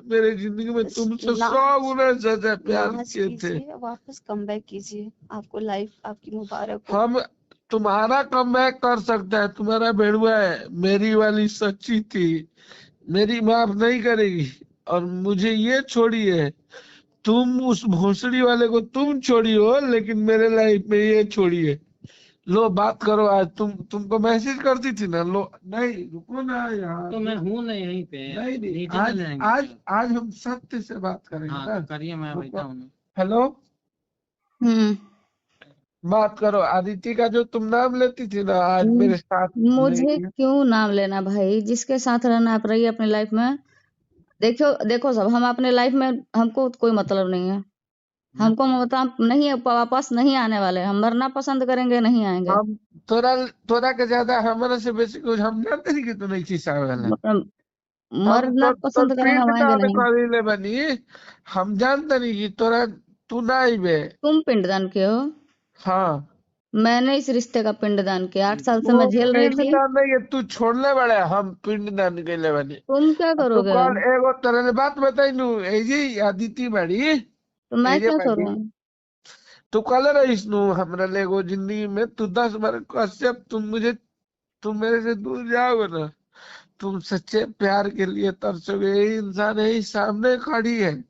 मेरे जिंदगी में तुमसे 100 गुना ज्यादा प्यार किए थे। वापस कमबैक कीजिए, आपको लाइफ आपकी मुबारक हो। हम तुम्हारा कमबैक कर सकता है, तुम्हारा बेड़ुआ है, मेरी वाली सच्ची थी, मेरी माफ नहीं करेगी। और मुझे ये छोड़िए, तुम उस भोसड़ी वाले को तुम छोड़ी हो, लेकिन मेरे लाइफ में ये छोड़िए। लो बात करो, आज तुमको मैसेज करती थी ना, लो नहीं रुको ना यार, तो मैं हूँ ना यहीं पे, नहीं आज हम सत्य से बात करेंगे ना। तो करिए, मैं बैठा हूँ। हेलो, बात करो। आदित्य का जो तुम नाम लेती थी ना, आज मेरे साथ मुझे नहीं है। क्यों नाम लेना भाई, जिसके साथ रहना आप रहिए अपनी लाइफ में। देखो सब, हम अपने लाइफ में, हमको कोई मतलब नहीं है, हमको मतलब नहीं है, वापस नहीं आने वाले, हम मरना पसंद करेंगे, नहीं आएंगे। हम तोरा के ज्यादा हमारे से बेसी कुछ हम जानते नहीं कि तू नहीं खिसा वाला। मतलब हम मरना तो पसंद करेंगे, हम आएंगे पिंड नहीं। करीले बनी, हम जानते नहीं कि तू ना आईबे। तुम पिंडदान के हो, हाँ, मैंने इस रिश्ते का पिंडदान किया, 8 साल से वो मैं झेल रही थी। पिंडदान नहीं है, तू छोड़ने वाला है, हम पिंडदान के लिए बनी। तुम क्या अब तू करोगे? कल एगो तरह ने बात बताई नू, ए जी आदित्य बड़ी, तो मैं ए जे क्या बड़ी, करूं? तू कल रहीस नू हमरा लेगो जिंदगी में, तू 10 बार कश्यप, तुम मेरे से दूर जाओगे ना, तुम सच्चे प्यार के लिए तरसोगे। यही इंसान है, ही सामने खड़ी है।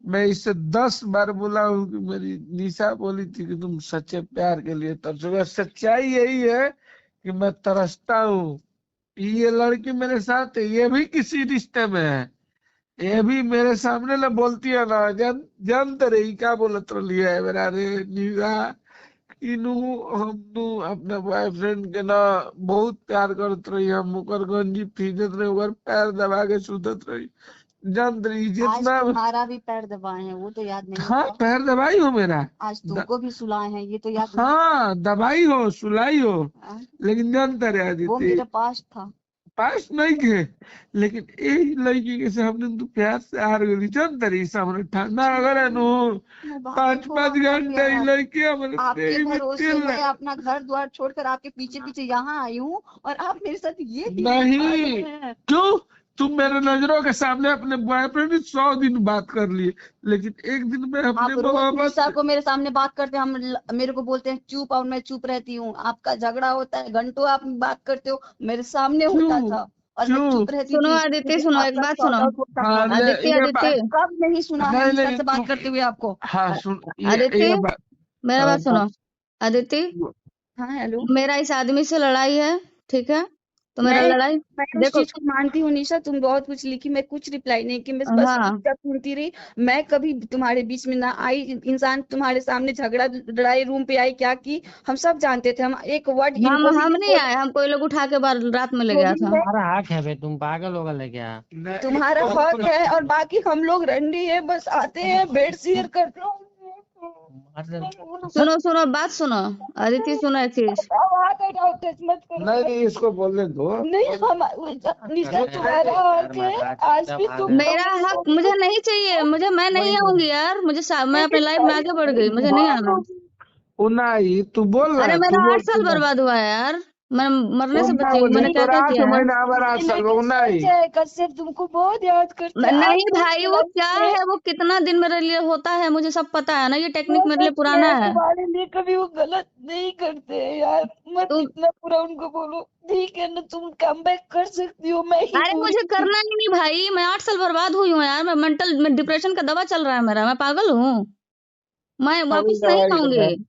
मैं इससे 10 बार बोला हूँ कि मेरी निशा बोली थी कि तुम सच्चे प्यार के लिए तरसोगे। सच्चाई यही है कि मैं तरसता हूँ। ये लड़की मेरे साथ है, ये भी किसी रिश्ते में है, ये भी मेरे सामने ना बोलती है ना, जानते रही क्या बोलत रही है मेरा रे निशा, इनू हमनू अपने बॉयफ्रेंड के ना बहुत प्यार करत रही, हम ओकर गंजी फीजत रही, ओकर पैर दबा के सुतत रही, जानत रही आज जितना। तुम्हारा भी पैर दबाए हैं, वो तो याद नहीं हाँ, होगा। पैर दबाई हो मेरा, आज तुमको भी सुलाए हैं, ये तो याद नहीं। हाँ दबाई हो, सुलाई हो, हाँ, लेकिन जानता रहे वो आदित्य, मेरा पास था। पास नहीं थे, लेकिन यही लड़की के सामने तू प्यार से हार गई, जानता रही सामने ठंडा अगर है नु मैं भाभी 5-5 को घंटे प्यार, ही लड़की हमारे आपके देही में भरोसे तेल मैं अपना घर द्वार छोड़कर आपके पीछे पीछे यहाँ आई हूँ, और आप मेरे साथ ये नहीं, हैं। क्यों? तुम मेरे नजरों के सामने अपने बॉयफ्रेंड 100 दिन बात कर लिए, लेकिन एक दिन में अपने आप रोज मोहब्बत निशा को मेरे सामने बात करते हैं, मेरे को बोलते हैं चुप, और मैं चुप रहती हूँ। आपका झगड़ा होता है, घंटों आप बात करते हो, मेरे सामने होता क्यों था और मैं क्यों? चुप रहती सुनो थी। आदित्य, मुझे सुनो, एक आपका बात सुनो। सौदा होता हाँ, था। आदित्य कब नहीं सुना है नहीं निशा नहीं से बात करते हुए आपको? हाँ सुन, ये आदित्य, बात, मेरा हाँ, बात सुनो। आदित्य, हाँ हेलो। मेरा इस आदमी से लड़ाई है, ठीक है? तो मेरा मैं लड़ाई, मैं उस देखो, चीज को मानती हूँ निशा, तुम बहुत कुछ लिखी, मैं कुछ रिप्लाई नहीं की, मैं बस हाँ, चुपचाप सुनती रही। मैं कभी तुम्हारे बीच में ना आई, इंसान तुम्हारे सामने झगड़ा लड़ाई रूम पे आई क्या की, हम सब जानते थे। हम एक वर्ड इनको भी हम नहीं नहीं बोले, आए, हम कोई लोग उठा के बाहर रात में ले तो गया भी था। मैं, तुम्हारा हक है बे, तुम पागल होगा ले क्या? तुम्हारा हक है, और बाकी हम लोग रंडी है, बस आते हैं बेड शेयर करते हैं। सुनो बात सुनो। आदित्य सुनो एक चीज। हाथ हटाओ, टच मत करो। नहीं इसको बोलने दो। नहीं, हम निशा तुम्हारा हक है, आज भी तुम मेरा हक मुझे नहीं चाहिए, मैं नहीं आऊंगी यार, मैं अपनी लाइफ में आगे बढ़ गई, मुझे नहीं आना। उनाई तू बोल अरे रहा, तू मेरा 8 बोल साल बर्बाद हुआ है यार, मैं मरने से बची हूँ, मैंने क्या तोरा क्या 8 किया है। महीना हमारा 8 साल उनाई। कश्यप तुमको बहुत याद करते हैं। नहीं आप भाई, वो क्या है, वो कितना दिन मेरे लिए होता है, मुझे सब पता है ना, ये टेक्निक मेरे लिए पुराना है। तुम्हारे लिए कभी वो गलत नहीं करते हैं यार, मत तुम, इतना पूरा उनको बोलो। ठीक है ना, तुम कम बैक कर सकती हो, मैं ही अरे पूरी। मुझे करना ही नहीं भाई, मैं 8 साल बर्बाद हुई हूँ यार, मैं डिप्रेशन का दवा चल रहा है मेरा, मैं पागल हूँ, मैं वापस नहीं आऊंगी,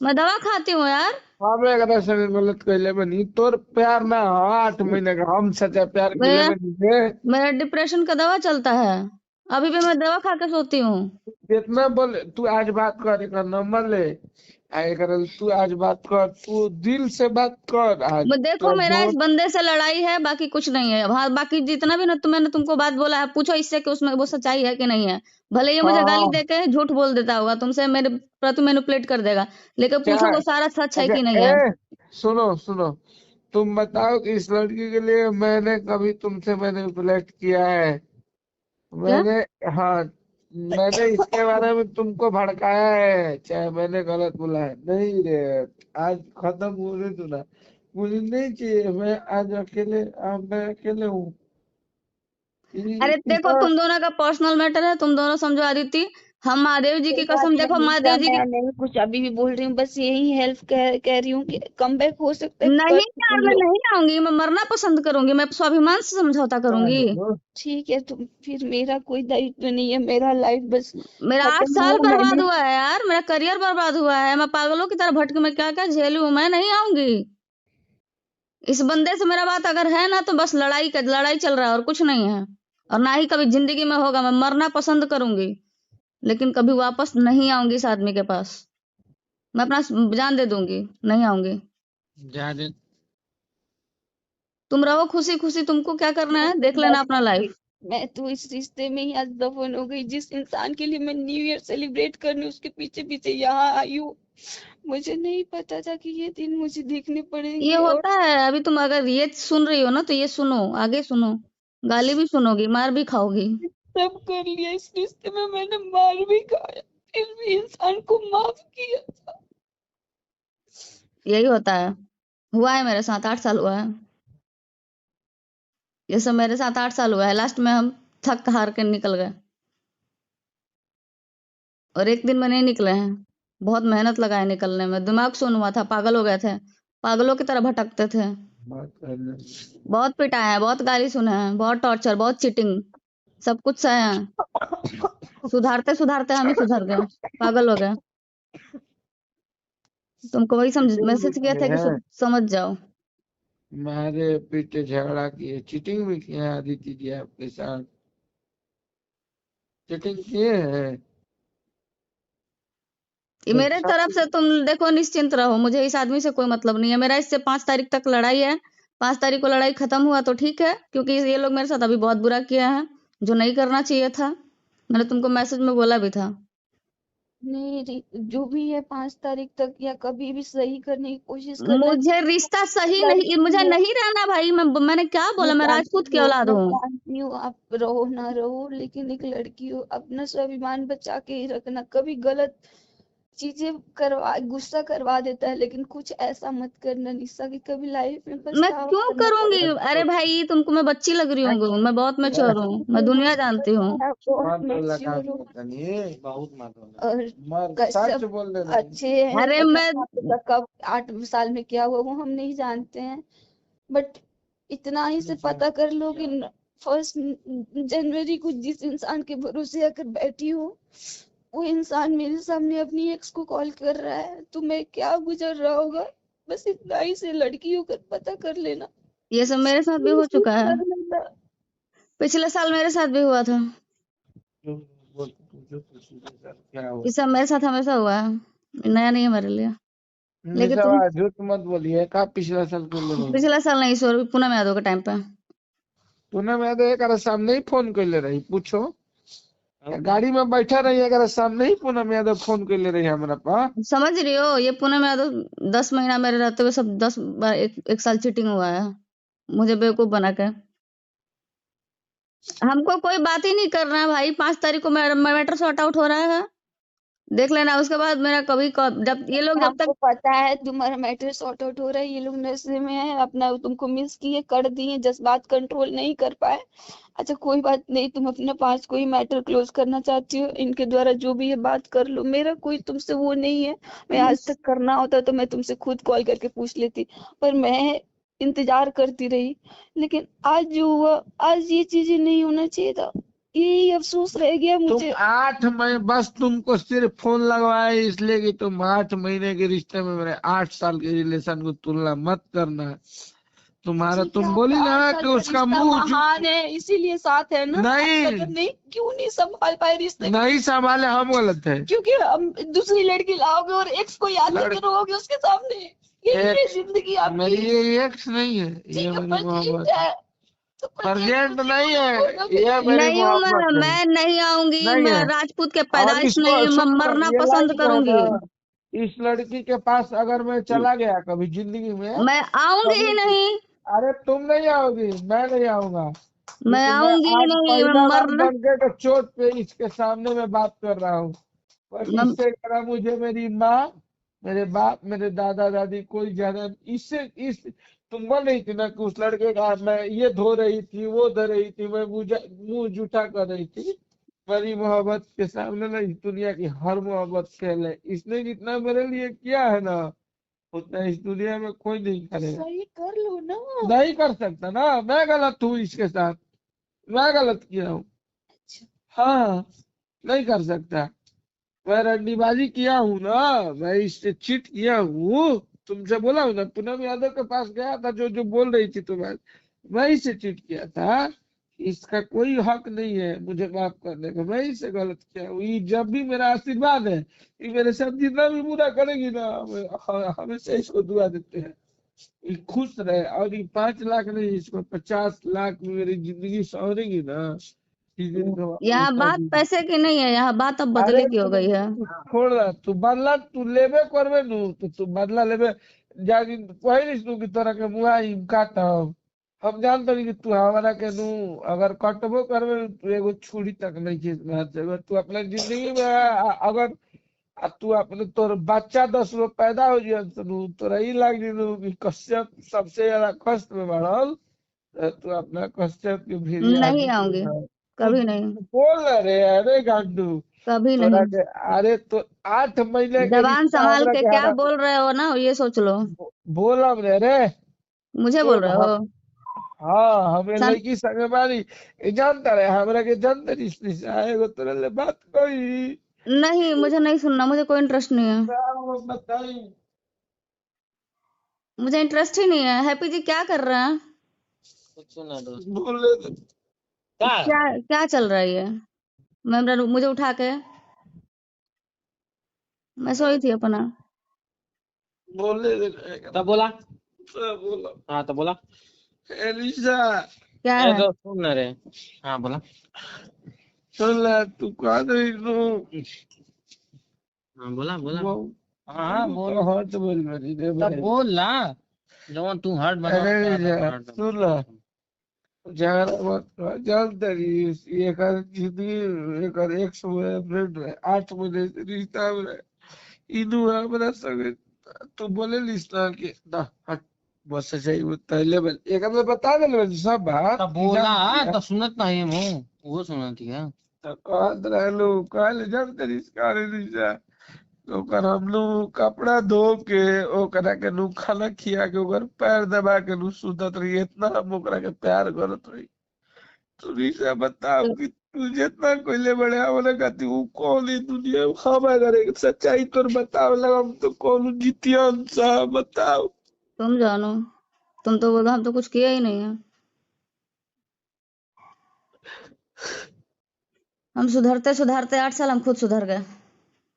मैं दवा खाती हूँ यार। हम एक संग गलत कैले बनी, तोर प्यार ना हो 8 महीने का, हम सच्चा प्यार कैले मेरा बनी थे। मेरा डिप्रेशन का दवा चलता है, अभी भी मैं दवा खा के सोती हूँ। जितना बोले तू आज बात कर, एक नंबर ले आए कर, तू आज बात कर, तू दिल से बात कर आज देखो, तो मेरा इस बहुत। बंदे से लड़ाई है, बाकी कुछ नहीं है। हाँ, बाकी जितना भी ना मैंने तुमको बात बोला है, पूछो इससे कि उसमें वो सच्चाई है कि नहीं है। भले ये मुझे गाली हाँ दे के झूठ बोल देता होगा, तुमसे मेरे प्रति मैनिपुलेट कर देगा, लेकिन क्या, पूछो वो सारा सच है अच्छा कि नहीं है। सुनो सुनो, तुम बताओ कि इस लड़की के लिए मैंने कभी तुमसे मैनिपुलेट किया है? क्या? मैंने, हाँ, मैंने इसके बारे में तुमको भड़काया है, चाहे मैंने गलत बोला है? नहीं रे, आज खत्म होने दो ना, मुझे नहीं चाहिए, मैं आज अकेले, मैं अकेले हूँ। अरे देखो, इतना तुम दोनों का पर्सनल मैटर है, तुम दोनों समझो। आदित्य, हम महादेव जी की कोई बात कसम, देखो नहीं महादेव जी की मैं नहीं कुछ अभी भी बोल रही हूँ, बस यही हेल्प कह रही हूँ कि कम बैक हो सकता है नहीं कर यार, मैं लो। नहीं आऊंगी, मैं मरना पसंद करूंगी, मैं स्वाभिमान से समझौता करूंगी। ठीक है, तो फिर मेरा कोई दायित्व नहीं है, मेरा लाइफ बस मेरा 8 खत्म साल हुआ। बर्बाद मैंने हुआ है यार, मेरा करियर बर्बाद हुआ है, मैं पागलों की तरह भटक, मैं क्या क्या झेली हूँ, मैं नहीं आऊंगी। इस बंदे से मेरा बात अगर है ना, तो बस लड़ाई चल रहा है और कुछ नहीं है, और ना ही कभी जिंदगी में होगा। मैं मरना पसंद करूंगी, लेकिन कभी वापस नहीं आऊंगी इस आदमी के पास। मैं अपना जान दे दूंगी, नहीं आऊंगी। ज्यादा तुम रहो खुशी खुशी, तुमको क्या करना है देख लेना अपना लाइफ। मैं तो इस रिश्ते में ही आज दफन हो गई। जिस इंसान के लिए मैं न्यू ईयर सेलिब्रेट करने उसके पीछे पीछे यहाँ आई हूँ, मुझे नहीं पता था कि ये दिन मुझे देखने ये पड़ेंगे। और होता है। अभी तुम अगर ये सुन रही हो ना, तो ये सुनो, आगे सुनो, गाली भी सुनोगी, मार भी खाओगी। सब कर लिया इस रिश्ते में, मैंने मार भी खाया, फिर भी इंसान को माफ किया था। यही होता है, हुआ है मेरे साथ, 8 साल हुआ है ये सब, मेरे साथ 8 साल हुआ है। लास्ट में हम थक हार के निकल गए, और एक दिन में नहीं निकले हैं, बहुत मेहनत लगाए निकलने में। दिमाग सुन हुआ था, पागल हो गए थे, पागलों की तरह भटकते थे। बात करने बहुत पिटाए हैं, बहुत गाली सुने हैं, बहुत टॉर्चर, बहुत चीटिंग, सब कुछ सहे हैं। सुधारते सुधारते हम ही सुधर गए, पागल हो गए। तुमको वही समझ चीटिंग भी मैसेज किया किए था कि हैं, समझ जाओ। मारे पीटे झगड़ा किए, चीटिंग भी किए हैं आदित्य जी आपके साथ, चीटिंग किए हैं। ये मेरे अच्छा तरफ से तुम देखो, निश्चिंत रहो, मुझे इस आदमी से कोई मतलब नहीं है। मेरा इससे 5 तारीख तक लड़ाई है। 5 तारीख को लड़ाई खत्म हुआ तो ठीक है, क्योंकि ये लोग मेरे साथ अभी बहुत बुरा किया है, जो नहीं करना चाहिए था। मैंने तुमको मैसेज में बोला भी था। नहीं जो भी है 5 तारीख तक या कभी भी सही करने की कोशिश करना। मुझे रिश्ता सही नहीं, लड़की मुझे हो, नहीं रहना भाई। मैंने क्या बोला, मैं राजपूत की औलाद मैं हूँ। जानती हूँ आप रहो ना रहो, लेकिन एक लड़की हो, अपना स्वाभिमान बचा के ही रखना। कभी गलत चीजें गुस्सा करवा देता है, लेकिन कुछ ऐसा मत करना निशा कि कभी लाइफ में मैं पछतावा क्यों करना करूंगी? पड़े। अरे भाई, तुमको मैं बच्ची लग रही हूँ? मैं बहुत मैच्योर हूँ, मैं दुनिया जानती हूँ। आप बहुत तो लगा मैच्योर हो बहुत मात्रा और सच सब बोल रहे अच्छे हैं। अरे पता मैं नहीं आपका कब 8 साल में क्या हुआ वो हम नहीं जानते हैं, बट इतना ही से पता कर लो कि 1 जनवरी को जिस इंसान के भरोसे आकर बैठी हो, वो इंसान मेरे सामने अपनी एक्स को कॉल कर रहा है। तुम्हें क्या गुजर रहा होगा, बस इतना ही से लड़की होकर पता कर लेना। ये सब मेरे साथ भी हो चुका है, कर लेना। पिछले साल मेरे साथ भी हुआ था। क्या हुआ। ये सब मेरे साथ हमेशा हुआ है, नया नहीं है मेरे लिए। लेकिन तुम निशा झूठ मत बोलिए, का पिछला साल कर ले रही पिछला साल नहीं, सॉरी, पूनम यादव के टाइम पे। तूने मैं तो एक सामने ही फोन कर ले रही, पूछो गाड़ी में बैठा रही, अगर सामने ही पूनम यादव फोन कर ले रही हमारा पास। समझ रही हो, ये पूनम यादव 10 महीना मेरे रहते हुए सब 10 बार एक साल चीटिंग हुआ है, मुझे बेवकूफ बना के। हमको कोई बात ही नहीं करना है भाई। 5 तारीख को मेरा मैटर सॉर्ट आउट हो रहा है, देख लेना। उसके बाद मेरा जब ये लोग जब हमको तक पता है तुम्हारा मैटर सॉर्ट आउट हो रहा है, ये लोग नशे में है, अपना तुमको मिस किए, कर दिए, जज्बात कंट्रोल नहीं कर पाए। अच्छा कोई बात नहीं, तुम अपने पास कोई मैटर क्लोज करना चाहती हो, इनके द्वारा जो भी है बात कर लो, मेरा कोई तुमसे वो नहीं है। मैं आज तक करना होता तो मैं तुमसे खुद कॉल करके पूछ लेती, पर मैं इंतजार करती रही। लेकिन आज जो हुआ, आज ये चीजें नहीं होना चाहिए था, यही अफसोस रह गया तुम मुझे। 8 महीने बस तुमको सिर्फ फोन लगवाए इसलिए कि तुम 8 महीने के रिश्ते में मेरे 8 साल के रिलेशन को तुलना मत करना। तुम्हारा ठीक है, तुम बोली आपका ना 8 साल कि का उसका रिश्ता मुंह महान है, इसीलिए साथ है ना। नहीं अगर नहीं क्यों नहीं संभाल पाए रिश्ते, नहीं संभाले, हम गलत है। क्योंकि हम दूसरी लड़की लाओगे और एक्स को याद लड़- करते रहोगे उसके सामने, ये एक जिंदगी मेरी आपकी। ये एक्स नहीं है, ये ठीक है, मेरी पर मोहब्बत ठीक है, तो पर प्रजेंट दूसरी नहीं को है, बोलोगे। ये मेरी नहीं हूँ। मोहब्बत है। मैं नहीं आऊंगी, नहीं मैं है। राजपूत के और पैदाइश नहीं इसको है, मैं सुनो, मरना ये पसंद लाइफ है करूंगी। ना, इस लड़की के पास अगर मैं चला गया कभी जिंदगी में, मैं आऊंगी ही कभी, नहीं, अरे तुम नहीं आओगी, मैं नहीं आऊंगा, मैं क्योंकि मैं आऊंगी ही आज नहीं, मैं पहला बार मरना। बन के चोट पे इसके सामने मैं बात कर रहा हूँ। पर मैं इससे ज्यादा मुझे मेरी माँ, मेरे बाप, मेरे दादा दादी कोई ज्यादा, इससे तुम बोल रही थी ना कि उस लड़के का मैं ये धो रही थी, वो धो रही थी, मैं मुंह जूठा कर रही थी। मेरी मोहब्बत के सामने ना इस दुनिया की हर मोहब्बत फेल है। इसने जितना मेरे लिए किया है ना, उतना इस दुनिया में कोई नहीं करेगा। सही कर लो ना। नहीं कर सकता ना, मैं गलत हूँ इसके साथ, मैं गलत किया हूँ। हाँ, नहीं कर सकता। मैं रंडीबाजी किया हूँ ना, मैं इससे चीट किया हूँ। तुमसे बोला हूँ ना, पूनम यादव के पास गया था, जो जो बोल रही थी तुम्हें, मैं इससे चीट किया था। इसका कोई हक नहीं है मुझे माफ करने का, मैं इससे गलत किया हूँ। ये जब भी मेरा आशीर्वाद है, ये मेरे साथ जितना भी बुरा करेगी ना, हमेशा इसको दुआ देते हैं ये खुश रहे। और ये 5 लाख नहीं, इसको 50 लाख में मेरी जिंदगी संवरेगी ना, इस दिन को यहाँ उठा बात दीजिए। पैसे की नहीं है, यहाँ बात अब अरे बदले की हो गई है। तू छोड़ रहा, तू बदला तू लेबे करबे नु, तो तू बदला लेबे। जागी पहिलिस नु कि तोरा के मुआ हिम काटब। हम जानते नहीं कि तू हमारा के नु अगर कटबो करबे नु, तू एगो छुरी तक नहीं खींच मार देबे। तू अपने जिंदगी में अगर तू अपने तोर बच्चा 10 गो पैदा हो जियन तो नु तोरा ई लाग जी नु कि कश्यप सबसे ज्यादा कष्ट में बढ़ल। तू अपना कश्यप के भी नहीं आदमी आऊंगी, तू कभी नहीं, बोल रहे अरे गांडू कभी तोरा नहीं। के। अरे तो 8 महीने के जबान रिश्ता संभाल हमरा के के क्या हरा बोल रहे हो ना, ये सोच लो। बोलम रे रे। मुझे तो बोल रहे हो? हाँ, हमें सन लड़की संगे बारी ये जानता रहे हमरा के जानते रिश्ते से आएगो तोरे ले बात कोई नहीं, मुझे नहीं सुनना, मुझे कोई इंटरेस्ट नहीं है, बताई। मुझे इंटरेस्ट ही नहीं है। हैप्पी जी क्या कर रहे हैं? कुछ ना दोस्त। बोले क्या क्या क्या चल रहा है ये? मुझे उठा के, मैं सोई थी अपना। बोले तब बोला? बोला हाँ तो बोला। एलिसा क्या ए है? दोस्त सुन ना रे। हाँ बोला। सुन ले, तू कह रही तू हाँ बोला बोला। वो हाँ बोल। तो हट बोल मेरी रे तब भाई। बोल ना। जवन तू हर्ट बना अरे रहा था जा, हर्ट। सुन ला, जान मत कर, जानते रही एक जिंदगी एक एक्स फ्रेंड रहे, 8 महीने से रिश्ता में रहे। इनू हमरा संगे तू बोले लिस ना कि ना हट, बस सही पहले एक हमने बता देले सब बात तब ई बोला जान लिया। तो सुनत नहीं मुँह वो सुनती है। तो कहत रहलो कहले जानते रही इसका रिश्ता। ओकर हम लोग कपड़ा धो के ओकरा के नु खाना खिया के ओकर पैर दबा के नु सुतत रही, इतना हम ओकरा के प्यार करत रही। तू रिश्ता बताओ तो कि तू जितना कोयले बड़े आवले कहती वो कौन ही दुनिया में हम अगर एक सच्चाई तोर बताओ लगा हम तो कौन जितियन सा बताओ। तुम जानो, तुम तो बोलो हम तो कुछ किया ही नहीं है। हम सुधरते सुधरते 8 साल हम खुद सुधर गए,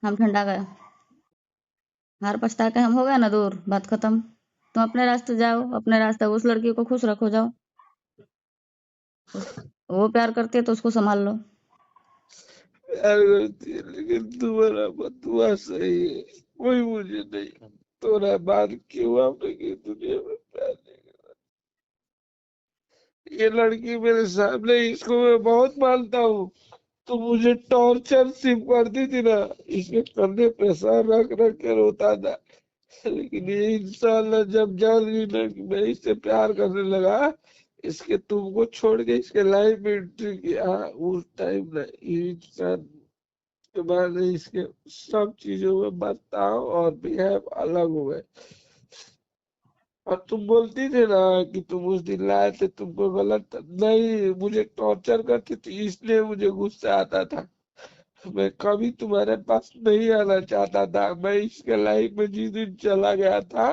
हम ठंडा गए, हार पछता के हम हो गए ना दूर, बात खत्म। तुम अपने रास्ते जाओ, अपने रास्ते, उस लड़की को खुश रखो, जाओ। वो प्यार करती है तो उसको संभाल लो। प्यार करती है लेकिन तुम्हारा बदुआ सही है, कोई मुझे नहीं तोरा बाद क्यों आपने की दुनिया में प्यार नहीं। ये लड़की मेरे सामने, इसको मैं बहुत मानता हूँ। तो मुझे टॉर्चर सिर्फ करती थी ना, इसके कंधे पे सर रख रख के रोता था। लेकिन ये इंशाल्लाह जब जान गई ना कि मैं इससे प्यार करने लगा, इसके तुमको छोड़ के इसके लाइफ में एंट्री किया, उस टाइम ना ये इंसान के बाद इसके सब चीजों में बर्ताव और बिहेव अलग हो गए। और तुम बोलती थी ना कि तुम उस दिन लाए थे, तुमको गलत नहीं, मुझे टॉर्चर करती थी इसलिए मुझे गुस्सा आता था। मैं कभी तुम्हारे पास नहीं आना चाहता था। मैं इसके लाइफ में जिस दिन चला गया था,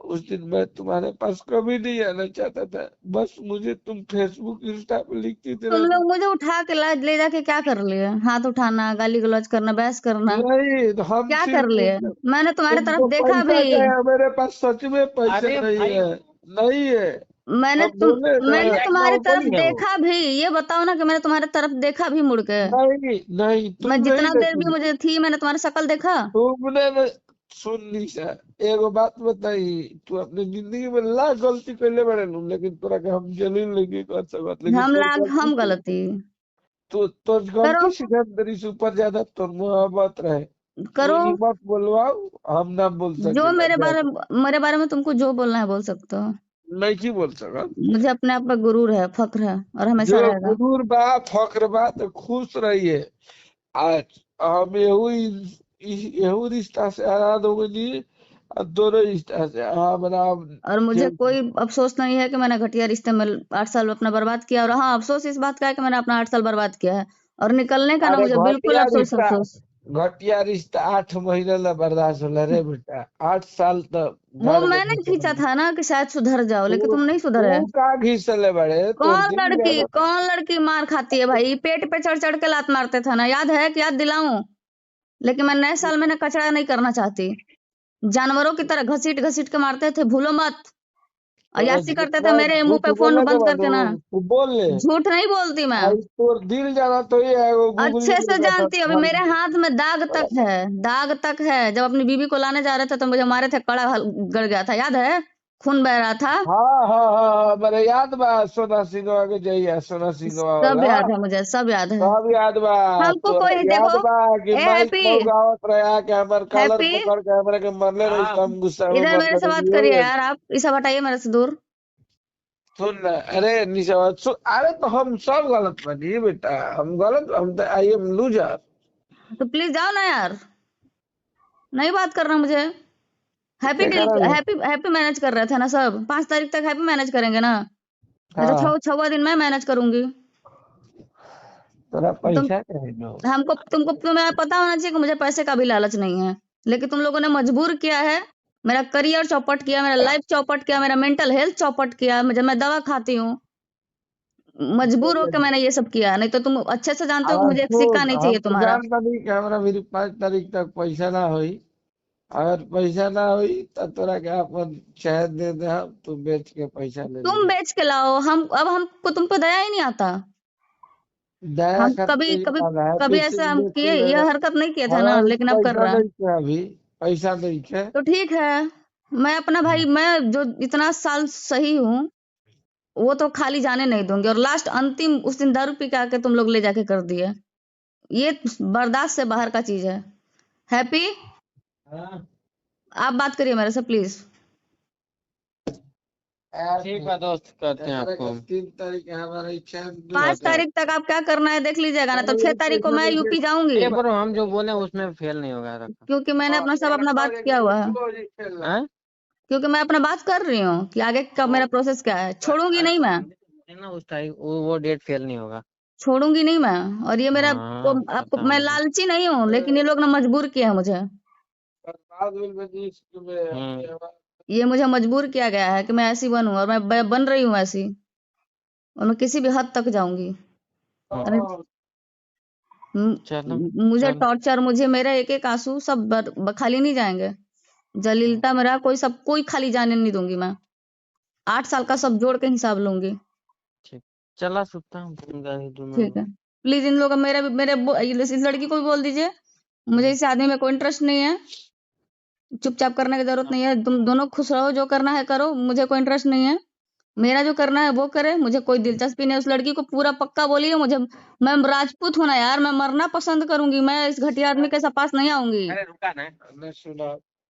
उस दिन मैं तुम्हारे पास कभी नहीं आना चाहता था। बस मुझे तुम फेसबुक इंस्टा पे लिखती थी तुम ना, लोग मुझे उठा के ले जाके क्या कर लिए? हाथ उठाना, गाली गलौज करना, बहस करना, नहीं तो हम क्या कर सिर्फ लिए? मैंने तुम्हारे तरफ तुमको देखा पैसा भी, क्या, मेरे पास सच में पैसे अरे नहीं भाई है, नहीं है। मैंने हम तुम बोले ना, मैंने बैड तुम्हारी तरफ प्रॉपर्टी है वो। देखा भी। ये बताओ ना कि मैंने तुम्हारी तरफ देखा भी मुड़ के? नहीं नहीं मैं तुम नहीं जितना देर भी देखी। मुझे थी, मैंने तुम्हारी शक्ल देखा? तुमने न, सुन निशा, एगो बात बताई, तू अपने जिंदगी में लाख गलती कैले बड़े नु, लेकिन तोरा के हम जलील नहीं कर सकत, लेकिन तोर गलती हम से गलती तो तोर करो, गलती सिकंदरी से ऊपर ज्यादा तोर मोहब्बत रहे। तू करो। ई मत बोलवाओ, हम ना बोल जो सकेला ज्यादा। मेरे बारे में तुमको जो बोलना है बोल सकते हो। नहीं की बोल सकत। मुझे अपने आप पर गुरूर है, फक्र है और हमेशा जो रहेगा। गुरूर बा, फक्र बा, तो खुश रहिए। आज हम यहू रिश्ता से आजाद हो गई, और दोनों रिश्ता से हमरा और मुझे केहू कोई अफसोस नहीं है कि मैंने घटिया रिश्ते में 8 साल अपना बर्बाद किया। और हाँ, अफसोस इस बात का है कि मैंने अपना 8 साल बर्बाद किया है, और निकलने का ना अरे मुझे बिल्कुल अफसोस। घटिया रिश्ता 8 महीना ला बर्दाश्त होला रे बेटा, 8 साल तो वो घर में मैंने खींचा घुसल। था ना कि शायद सुधर जाओ, लेकिन तू तुम नहीं सुधरे। तू का घिसले बड़े, तोर दिल जाना। कौन लड़की मार खाती है भाई? पेट पे चढ़ चढ़ के लात मारते थे ना, याद है कि याद दिलाऊं? लेकिन मैं नए साल में ना कचरा नहीं करना चाहती। जानवरों की तरह घसीट घसीट के मारते थे, भूलो मत। अयासी करते थे मेरे मुंह झूठ पे फोन बोलने के बंद बाद करके ना। तू बोल ले। झूठ नहीं बोलती मैं, आई तोर दिल जाना तो ये है, वो गुगली अच्छे से का जानती हूँ। अभी मेरे हाथ में दाग तक है, दाग तक है। जब अपनी बीबी को लाने जा रहे थे तो मुझे मारे थे, कड़ा गड़ गया था, याद है? खून बह रहा था। हाँ हाँ हाँ हाँ, मेरे याद बा। सोना सिंहवा के जइया, सोना सिंहवा सब वाला याद है मुझे, सब याद है। सब याद बा। हमको तो कोई याद देखो। बा कि ए माइक हैप्पी, मौगावत रहा कि हमार कॉलर हैप्पी, पकड़ के हमरा के मरले रही, हाँ हम गुस्सा में इधर मर मेरे से बात गए। करिए यार। आप ये सब हटाइए मेरे से दूर। सुन ना, अरे निशा सुन, अरे तो हम सब गलत बनी बेटा, हम गलत, हम तो आई एम लूजर। तो प्लीज जाओ ना यार, नहीं बात करना मुझे। हैप्पी क्या डील, करेंगे? हैप्पी मैनेज कर रहे थे ना सब। 5 तारीख तक हैप्पी मैनेज करेंगे ना, नहीं तो हाँ, छवा दिन मैं मैनेज करूंगी। तेरा तुम पैसा कहे नो। हमको तुमको तुम्हें पता होना चाहिए कि मुझे पैसे का भी लालच नहीं है, लेकिन तुम लोगों ने मजबूर किया है। मेरा करियर चौपट किया, मेरा लाइफ चौपट किया, मेरा मेंटल हेल्थ चौपट किया। मुझे, मैं दवा खाती हूँ, मजबूर होकर मैंने ये सब किया। नहीं तो तुम अच्छे से जानते हो कि अब मुझे एक सिक्का सुन, नहीं हम चाहिए तो तुम्हारा। जानता नहीं कि हमारा मेरी 5 तारीख तक पैसा ना होई। अगर पैसा ना होई तो तोरा के अपन शहद दे दे, हम तू बेच के पैसा ले तुम ली। बेच के लाओ। हम अब हमको तुम पे दया ही नहीं आता। दया हम खातिर कभी नहीं कभी मांगा है, कभी पीछे ऐसे हम देख किए, ले। यह हरकत नहीं किए थे ना, हमारा लेकिन अब कर पैसा रहा है। नहीं है, अभी पैसा नहीं है। तो ठीक है। मैं अपना भाई, मैं जो इतना साल सही हूँ, वो तो खाली जाने नहीं दूंगी। और लास्ट अंतिम उस दिन दारू पी के आके तुम लोग ले जाके कर दिए, ये बर्दाश्त से बाहर का चीज है। हैप्पी, हाँ आप बात करिए मेरे से प्लीज। ठीक है दोस्त, करते हैं आपको। 3 तारीख है हमारा इच्छा है। 5 तारीख तक आप क्या करना है देख लीजिएगा ना, तो 6 तारीख को मैं यूपी जाऊंगी, ये पर हम जो बोले उसमें फेल नहीं होगा रखा। क्योंकि मैंने अपना सब अपना बात किया हुआ है। हैं? क्योंकि मैं अपना बात कर रही हूँ कि आगे का मेरा प्रोसेस क्या है। छोड़ूंगी नहीं मैं, ना उस टाइम वो डेट फेल नहीं होगा। छोड़ूंगी नहीं मैं। और ये मेरा हाँ आपको, पता मैं मुझे। लालची नहीं हूँ, लेकिन ये लोग ने मजबूर किया है मुझे। ये मुझे मजबूर किया गया है कि मैं ऐसी बनूं, और मैं बन रही हूँ ऐसी, और मैं किसी भी हद तक जाऊंगी। अरे चलो मुझे चलो टॉर्चर, मुझे मेरे एक एक आंसू सब खाली नहीं जाएंगे। जलीलता मेरा कोई, सब कोई खाली जाने नहीं दूंगी मैं। 8 साल का सब जोड़ के हिसाब लूंगी। ठीक, चला सुनता हूँ दोनों। ठीक है, प्लीज इन लोग, इस लड़की को भी बोल दीजिए, मुझे इस आदमी में कोई इंटरेस्ट नहीं है। चुपचाप करने की जरूरत नहीं है, तुम दोनों खुश रहो, जो करना है करो, मुझे कोई इंटरेस्ट नहीं है। मेरा जो करना है वो करे, मुझे कोई दिलचस्पी नहीं है। उस लड़की को पूरा पक्का बोलिए मुझे, मैं राजपूत हूं ना यार, मैं मरना पसंद करूंगी, मैं इस घटिया आदमी के पास नहीं आऊंगी। अरे रुका ना। सुना